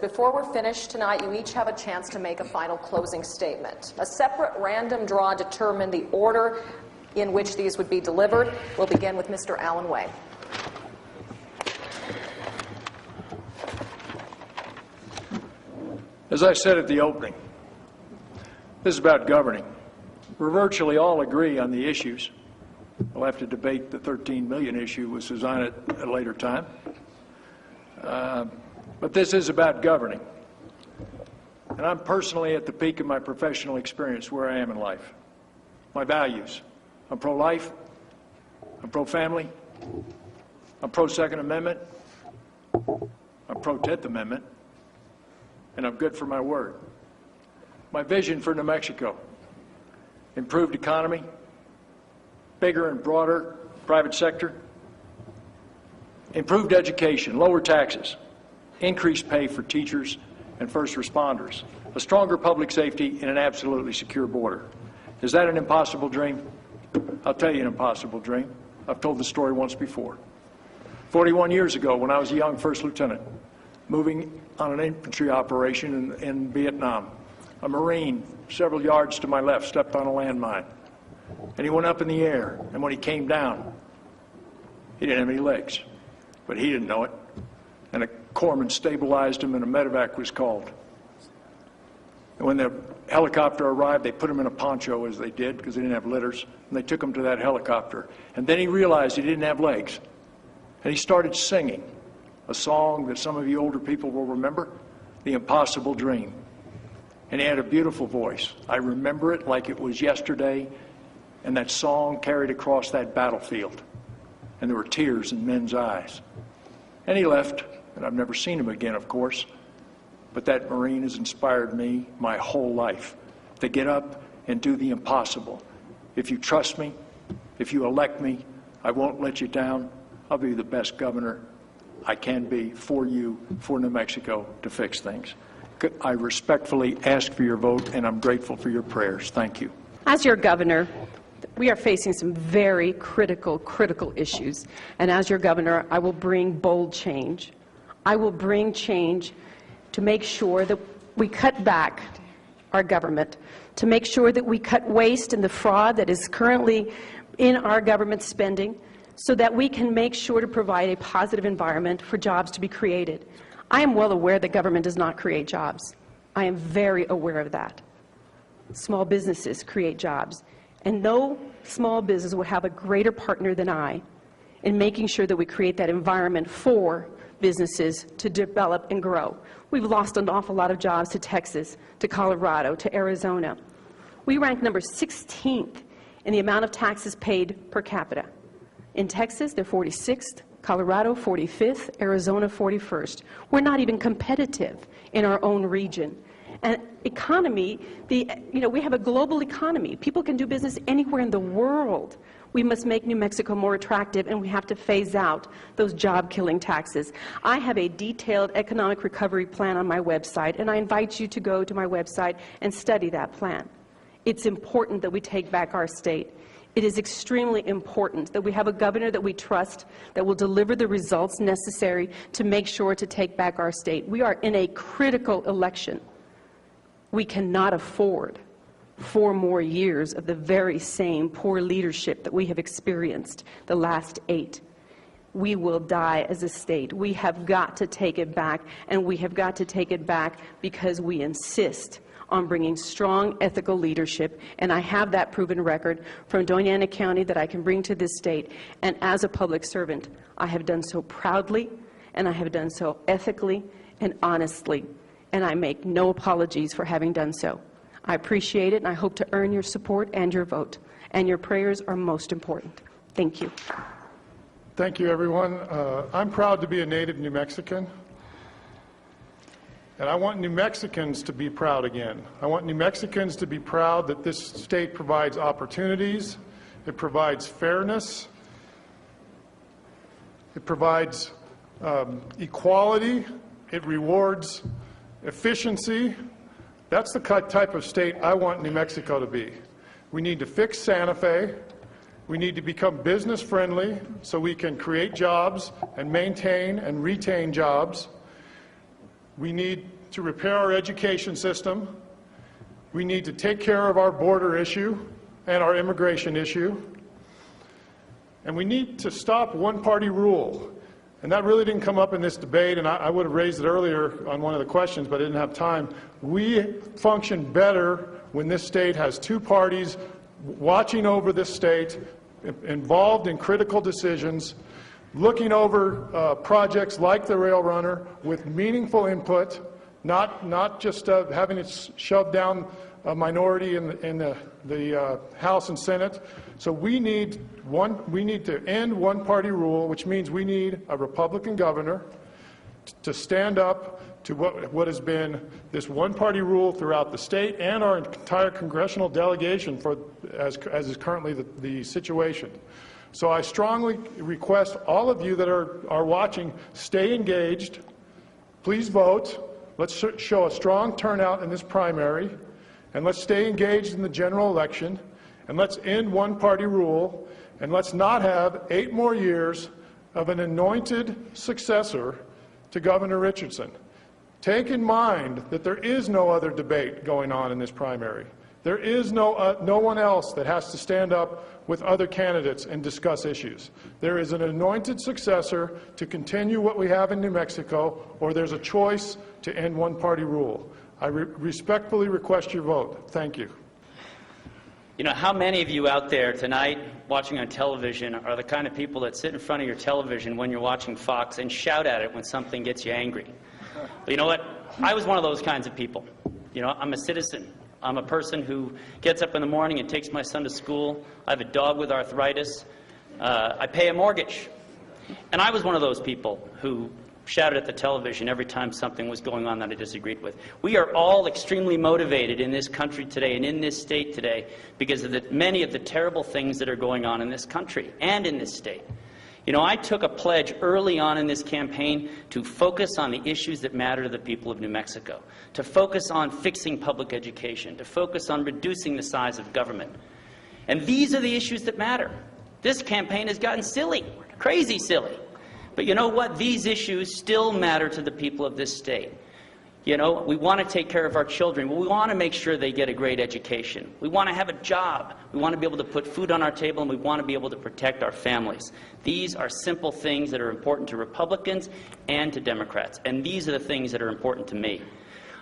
Before we're finished tonight, you each have a chance to make a final closing statement. A separate random draw determined the order in which these would be delivered. We'll begin with Mr. Allen Way. As I said at the opening, this is about governing. We virtually all agree on the issues. We'll have to debate the 13 million issue with Suzanne at a later time. But this is about governing. And I'm personally at the peak of my professional experience where I am in life. My values. I'm pro-life. I'm pro-family. I'm pro-Second Amendment. I'm pro-10th Amendment. And I'm good for my word. My vision for New Mexico. Improved economy. Bigger and broader private sector. Improved education. Lower taxes. Increased pay for teachers and first responders, a stronger public safety, and an absolutely secure border. Is that an impossible dream? I'll tell you an impossible dream. I've told the story once before. 41 years ago, when I was a young first lieutenant, moving on an infantry operation in Vietnam, a Marine several yards to my left stepped on a landmine, and he went up in the air, and when he came down, he didn't have any legs, but he didn't know it. And a corpsman stabilized him, and a medevac was called. And when the helicopter arrived, they put him in a poncho, as they did, because they didn't have litters, and they took him to that helicopter. And then he realized he didn't have legs, and he started singing a song that some of you older people will remember, The Impossible Dream. And he had a beautiful voice. I remember it like it was yesterday, and that song carried across that battlefield, and there were tears in men's eyes. And he left. And I've never seen him again, of course, but that Marine has inspired me my whole life to get up and do the impossible. If you trust me, if you elect me, I won't let you down. I'll be the best governor I can be for you, for New Mexico, to fix things. I respectfully ask for your vote, and I'm grateful for your prayers. Thank you. As your governor, we are facing some very critical issues. And as your governor, I will bring bold change. I will bring change to make sure that we cut back our government, to make sure that we cut waste and the fraud that is currently in our government spending, so that we can make sure to provide a positive environment for jobs to be created. I am well aware that government does not create jobs. I am very aware of that. Small businesses create jobs. And no small business would have a greater partner than I in making sure that we create that environment for businesses to develop and grow. We've lost an awful lot of jobs to Texas, to Colorado, to Arizona. We rank number 16th in the amount of taxes paid per capita. In Texas, they're 46th, Colorado 45th, Arizona 41st. We're not even competitive in our own region. And economy, we have a global economy. People can do business anywhere in the world. We must make New Mexico more attractive, and we have to phase out those job-killing taxes. I have a detailed economic recovery plan on my website, and I invite you to go to my website and study that plan. It's important that we take back our state. It is extremely important that we have a governor that we trust, that will deliver the results necessary to make sure to take back our state. We are in a critical election. We cannot afford 4 more years of the very same poor leadership that we have experienced the last 8. We will die as a state. We have got to take it back, and we have got to take it back because we insist on bringing strong ethical leadership, and I have that proven record from Doña Ana County that I can bring to this state, and as a public servant, I have done so proudly, and I have done so ethically and honestly, and I make no apologies for having done so. I appreciate it, and I hope to earn your support and your vote. And your prayers are most important. Thank you. Thank you, everyone. I'm proud to be a native New Mexican. And I want New Mexicans to be proud again. I want New Mexicans to be proud that this state provides opportunities, it provides fairness, it provides equality, it rewards efficiency. That's the type of state I want New Mexico to be. We need to fix Santa Fe. We need to become business friendly so we can create jobs and maintain and retain jobs. We need to repair our education system. We need to take care of our border issue and our immigration issue. And we need to stop one-party rule. And that really didn't come up in this debate, and I would have raised it earlier on one of the questions, but I didn't have time. We function better when this state has two parties watching over this state, involved in critical decisions, looking over projects like the Rail Runner with meaningful input, not just having it shoved down a minority in the House and Senate. So we need to end one-party rule, which means we need a Republican governor to stand up to what has been this one-party rule throughout the state and our entire congressional delegation as is currently the situation. So I strongly request all of you that are watching, stay engaged. Please vote. Let's show a strong turnout in this primary, and let's stay engaged in the general election, and let's end one-party rule, and let's not have 8 more years of an anointed successor to Governor Richardson. Take in mind that there is no other debate going on in this primary. There is no one else that has to stand up with other candidates and discuss issues. There is an anointed successor to continue what we have in New Mexico, or there's a choice to end one-party rule. I respectfully request your vote. Thank you. You know, how many of you out there tonight watching on television are the kind of people that sit in front of your television when you're watching Fox and shout at it when something gets you angry? But you know what? I was one of those kinds of people. You know, I'm a citizen. I'm a person who gets up in the morning and takes my son to school. I have a dog with arthritis. I pay a mortgage. And I was one of those people who shouted at the television every time something was going on that I disagreed with. We are all extremely motivated in this country today and in this state today because of many of the terrible things that are going on in this country and in this state. You know, I took a pledge early on in this campaign to focus on the issues that matter to the people of New Mexico, to focus on fixing public education, to focus on reducing the size of government. And these are the issues that matter. This campaign has gotten silly, crazy silly. But you know what? These issues still matter to the people of this state. You know, we want to take care of our children. We want to make sure they get a great education. We want to have a job. We want to be able to put food on our table, and we want to be able to protect our families. These are simple things that are important to Republicans and to Democrats, and these are the things that are important to me.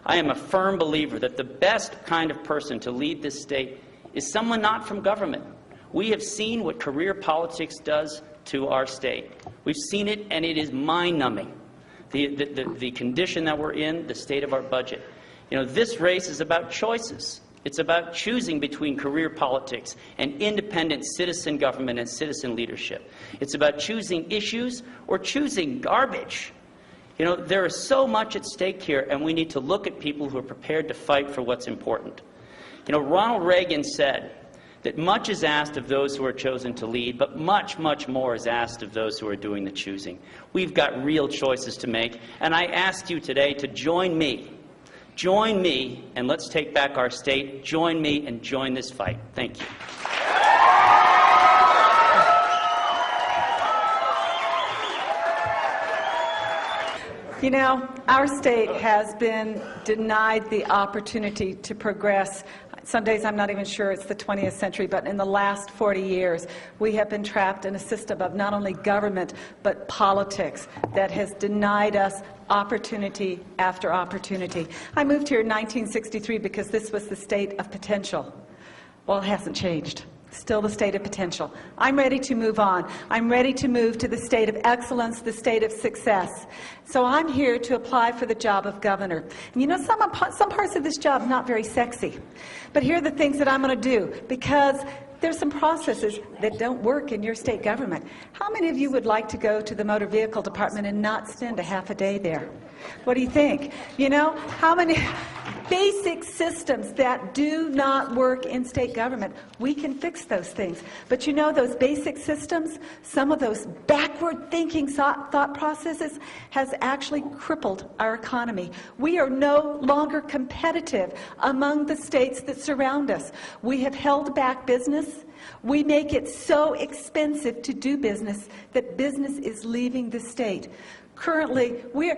I am a firm believer that the best kind of person to lead this state is someone not from government. We have seen what career politics does to our state. We've seen it, and it is mind-numbing. The condition that we're in, the state of our budget. You know, this race is about choices. It's about choosing between career politics and independent citizen government and citizen leadership. It's about choosing issues or choosing garbage. You know, there is so much at stake here, and we need to look at people who are prepared to fight for what's important. You know, Ronald Reagan said that much is asked of those who are chosen to lead, but much, much more is asked of those who are doing the choosing. We've got real choices to make, and I ask you today to join me. Join me, and let's take back our state. Join me and join this fight. Thank you. You know, our state has been denied the opportunity to progress. Some days I'm not even sure it's the 20th century, but in the last 40 years, we have been trapped in a system of not only government, but politics that has denied us opportunity after opportunity. I moved here in 1963 because this was the state of potential. Well, it hasn't changed. Still the state of potential. I'm ready to move on. I'm ready to move to the state of excellence, the state of success. So I'm here to apply for the job of governor. And you know, some parts of this job are not very sexy. But here are the things that I'm going to do, because there's some processes that don't work in your state government. How many of you would like to go to the motor vehicle department and not spend a half a day there? What do you think? You know, how many basic systems that do not work in state government, we can fix those things. But you know, those basic systems, some of those backward thinking thought processes has actually crippled our economy. We are no longer competitive among the states that surround us. We have held back business. We make it so expensive to do business that business is leaving the state. Currently, we are